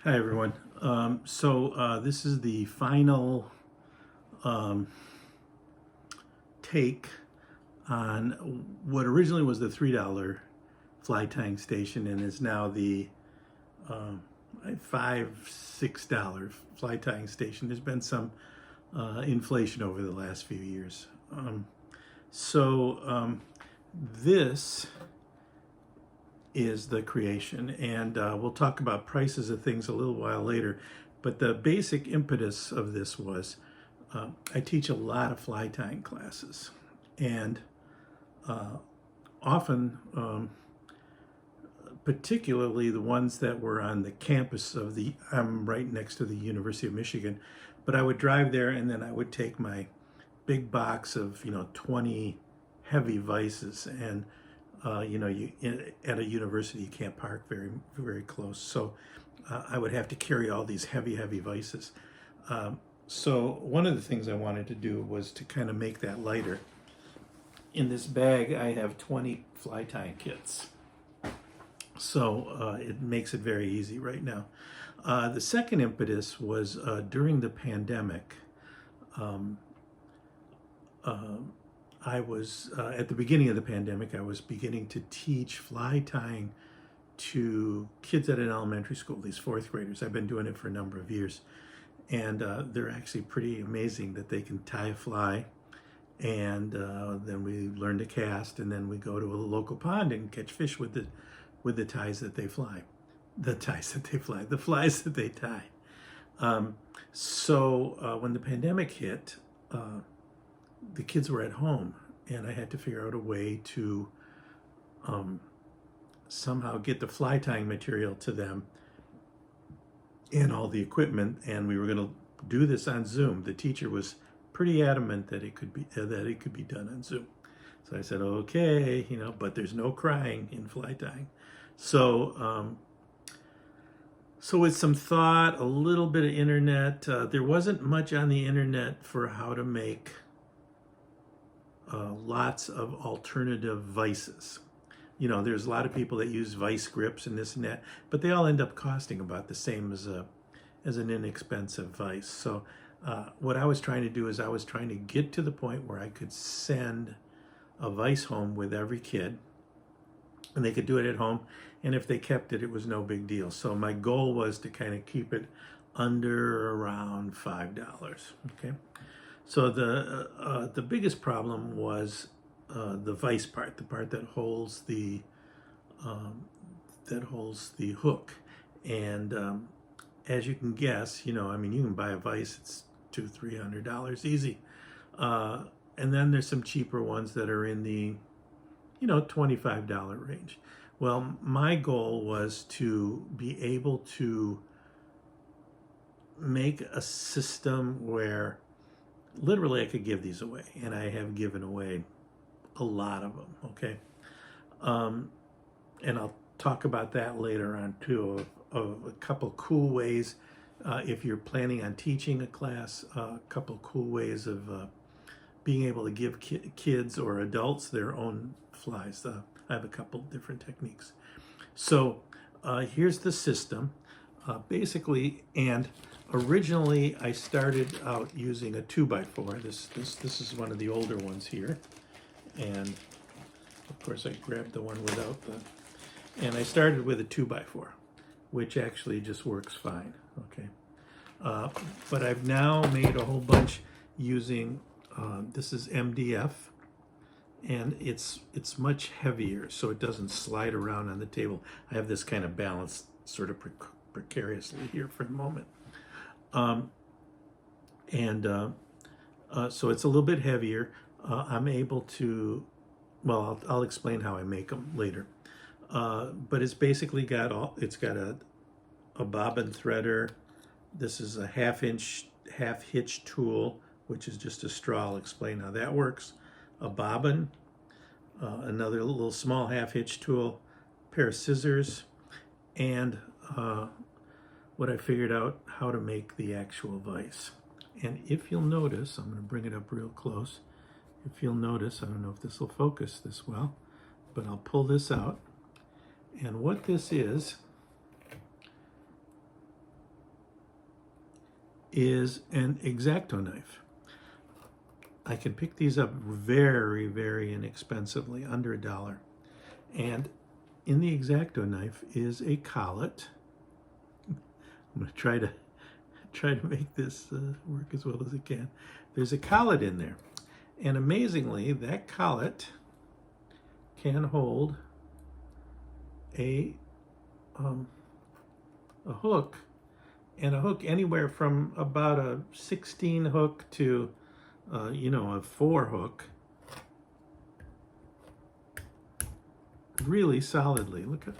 Hi everyone. This is the final um, take on what originally was the $3 fly tying station and is now the um, $5, $6 fly tying station. There's been some inflation over the last few years. So this is the creation, and we'll talk about prices of things a little while later. But the basic impetus of this was I teach a lot of fly tying classes, and often, particularly the ones that were on the campus of I'm right next to the University of Michigan, but I would drive there and then I would take my big box of 20 heavy vices, and at a university you can't park very close, so I would have to carry all these heavy vices. So one of the things I wanted to do was to kind of make that lighter. In this bag I have 20 fly tying kits, so it makes it very easy right now. The second impetus was during the pandemic. um, uh, I was, at the beginning of the pandemic, I was beginning to teach fly tying to kids at an elementary school, these fourth graders. I've been doing it for a number of years. And they're actually pretty amazing that they can tie a fly. And then we learn to cast, and then we go to a local pond and catch fish with the ties that they fly. The ties that they fly, the flies that they tie. When the pandemic hit, the kids were at home, and I had to figure out a way to somehow get the fly tying material to them and all the equipment, and we were going to do this on Zoom. The teacher was pretty adamant that it could be done on Zoom. So I said, okay, but there's no crying in fly tying. So with some thought, a little bit of internet, there wasn't much on the internet for how to make lots of alternative vices. There's a lot of people that use vice grips and this and that, but they all end up costing about the same as an inexpensive vice. So what I was trying to do is I was trying to get to the point where I could send a vice home with every kid, and they could do it at home, and if they kept it, it was no big deal. So my goal was to kind of keep it under around $5. Okay. So the biggest problem was the vice part, the part that holds the hook, and as you can guess, you can buy a vice; it's $200-300 easy, and then there's some cheaper ones that are in the $25 range. Well, my goal was to be able to make a system where literally I could give these away, and I have given away a lot of them. Okay. And I'll talk about that later on too, of a couple cool ways, if you're planning on teaching a class, a couple cool ways of being able to give kids or adults their own flies. I have a couple different techniques. So here's the system, basically. And originally I started out using a 2x4. This is one of the older ones here, and of course I grabbed the one without and I started with a 2x4, which actually just works fine. Okay. But I've now made a whole bunch using this is MDF, and it's much heavier, so it doesn't slide around on the table. I have this kind of balanced sort of precariously here for the moment. So it's a little bit heavier. I'm able to, well, I'll explain how I make them later. But it's basically got a bobbin threader. This is a half hitch tool, which is just a straw. I'll explain how that works. A bobbin, another little small half hitch tool, pair of scissors, and what I figured out how to make the actual vise. And if you'll notice, I'm going to bring it up real close. If you'll notice, I don't know if this will focus this well, but I'll pull this out. And what this is is an X-Acto knife. I can pick these up very, very inexpensively, under $1. And in the X-Acto knife is a collet. I'm going to try to make this work as well as it can. There's a collet in there. And amazingly, that collet can hold a hook, and a hook anywhere from about a 16 hook to a 4 hook, really solidly. Look at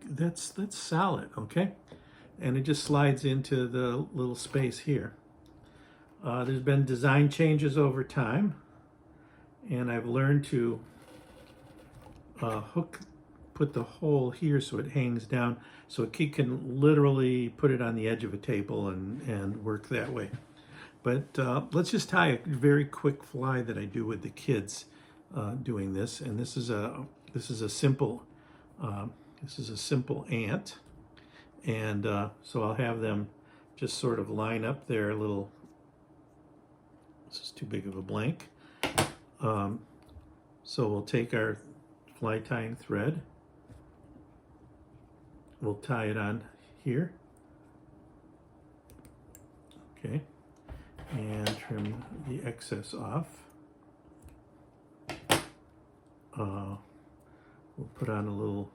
that's solid, okay? And it just slides into the little space here. There's been design changes over time, and I've learned to put the hole here so it hangs down, so a kid can literally put it on the edge of a table and work that way. But let's just tie a very quick fly that I do with the kids doing this, and this is a simple ant, and so I'll have them just sort of line up their little. This is too big of a blank. So we'll take our fly tying thread. We'll tie it on here. Okay. And trim the excess off. We'll put on a little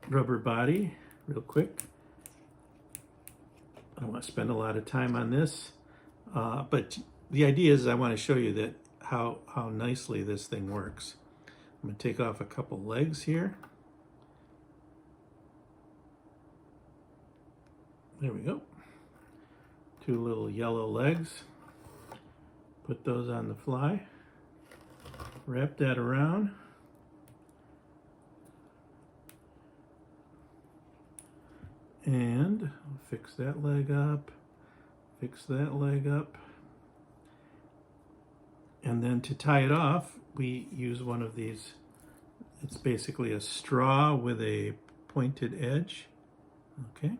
rubber body real quick. I don't want to spend a lot of time on this, but the idea is I want to show you that how nicely this thing works. I'm going to take off a couple legs here. There we go. 2 little yellow legs. Put those on the fly. Wrap that around. And fix that leg up. Fix that leg up. And then to tie it off, we use one of these. It's basically a straw with a pointed edge. Okay.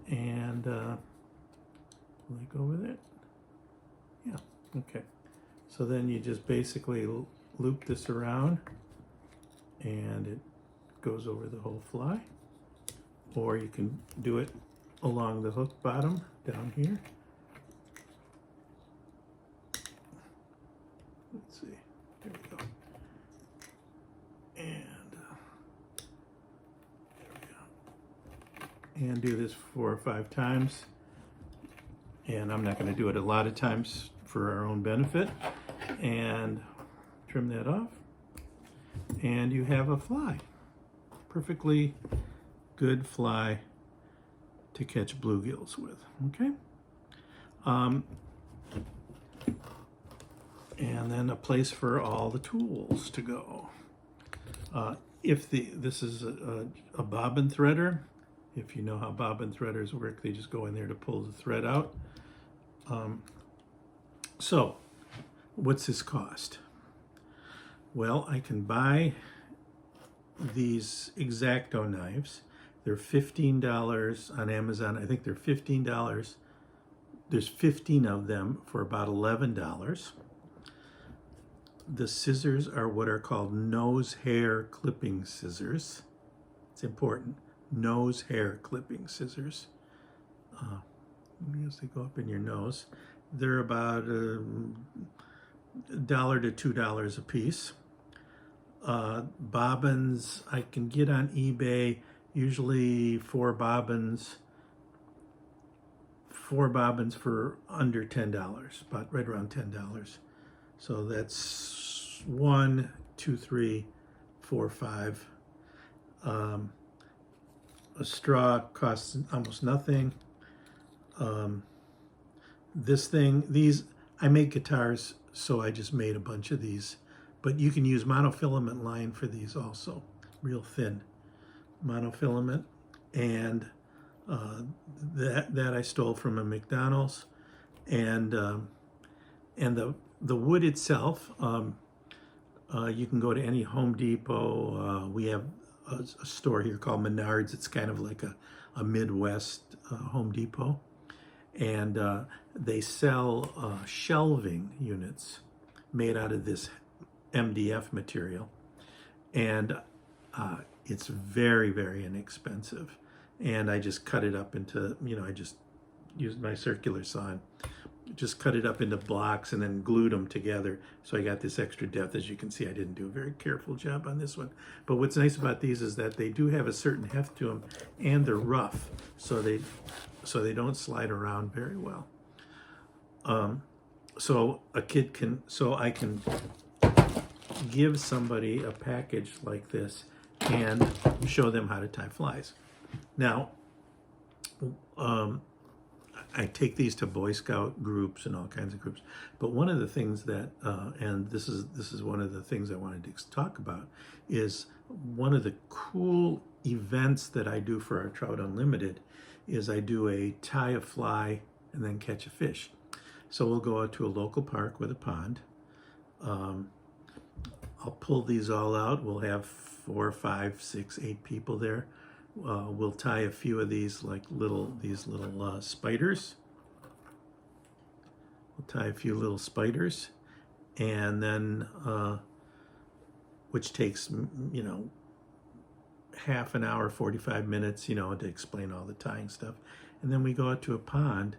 And let go with it. Yeah, okay. So then you just basically loop this around and it goes over the whole fly. Or you can do it along the hook bottom down here. Let's see, there we go. And there we go. And do this 4 or 5 times. And I'm not going to do it a lot of times for our own benefit. And trim that off. And you have a fly. Perfectly good fly to catch bluegills with, okay? And then a place for all the tools to go. This is a bobbin threader. If you know how bobbin threaders work, they just go in there to pull the thread out. So, what's this cost? Well, I can buy these X-Acto knives. They're $15 on Amazon. I think they're $15. There's 15 of them for about $11. The scissors are what are called nose hair clipping scissors. It's important. Nose hair clipping scissors. As they go up in your nose. They're about $1 to $2 a piece. Bobbins I can get on eBay, usually 4 bobbins for under $10, about right around $10. So that's 1, 2, 3, 4, 5. A straw costs almost nothing. I make guitars, so I just made a bunch of these. But you can use monofilament line for these also, real thin monofilament. And that I stole from a McDonald's. And the wood itself, You can go to any Home Depot. We have a store here called Menards. It's kind of like a Midwest Home Depot. And they sell shelving units made out of this MDF material. And it's very, very inexpensive. And I just cut it up into, I just used my circular saw and just cut it up into blocks and then glued them together. So I got this extra depth. As you can see, I didn't do a very careful job on this one. But what's nice about these is that they do have a certain heft to them, and they're rough, so they don't slide around very well. So I can give somebody a package like this and show them how to tie flies. Now, I take these to Boy Scout groups and all kinds of groups. But one of the things that, and this is one of the things I wanted to talk about, is one of the cool events that I do for our Trout Unlimited is I do a tie a fly and then catch a fish. So we'll go out to a local park with a pond. I'll pull these all out. We'll have 4, 5, 6, 8 people there. We'll tie a few of these little spiders. We'll tie a few little spiders, and then which takes half an hour, 45 minutes, to explain all the tying stuff. And then we go out to a pond,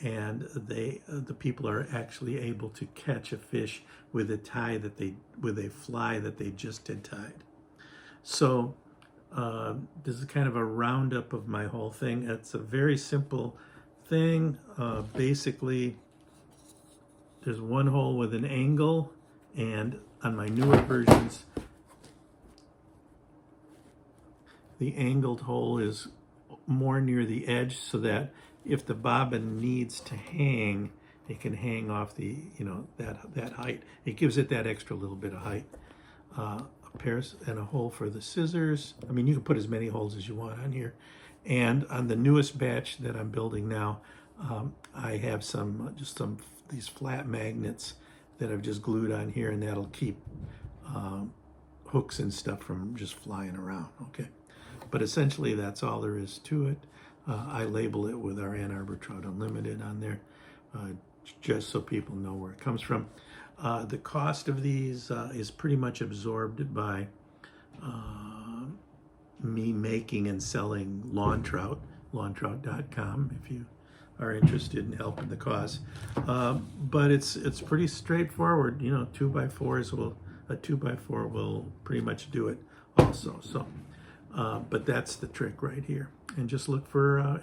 and the people are actually able to catch a fish with a fly that they just had tied. So this is kind of a roundup of my whole thing. It's a very simple thing. Basically, there's one hole with an angle, and on my newer versions, the angled hole is more near the edge, so that if the bobbin needs to hang, it can hang off the, that height. It gives it that extra little bit of height. A pair and a hole for the scissors. I mean, you can put as many holes as you want on here. And on the newest batch that I'm building now, I have these flat magnets that I've just glued on here, and that'll keep hooks and stuff from just flying around, okay? But essentially, that's all there is to it. I label it with our Ann Arbor Trout Unlimited on there, just so people know where it comes from. The cost of these is pretty much absorbed by me making and selling lawn trout, lawntrout.com, if you are interested in helping the cause. But it's pretty straightforward. 2x4s a 2x4 will pretty much do it also. So, but that's the trick right here. And just look for,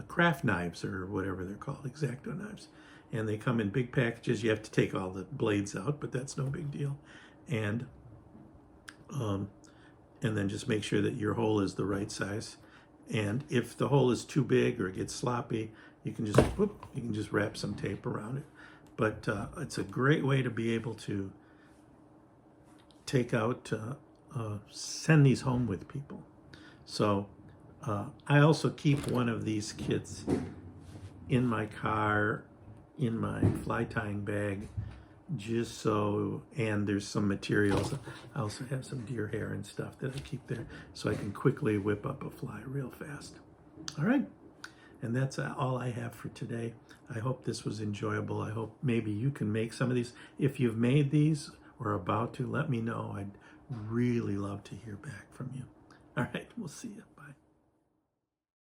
craft knives or whatever they're called, X-Acto knives. And they come in big packages. You have to take all the blades out, but that's no big deal. And then just make sure that your hole is the right size. And if the hole is too big or it gets sloppy, you can just wrap some tape around it. But it's a great way to be able to take out, send these home with people. So I also keep one of these kits in my car, in my fly tying bag, just so, and there's some materials. I also have some deer hair and stuff that I keep there, so I can quickly whip up a fly real fast. All right, and that's all I have for today. I hope this was enjoyable. I hope maybe you can make some of these. If you've made these or are about to, let me know. I'd really love to hear back from you. All right, we'll see you.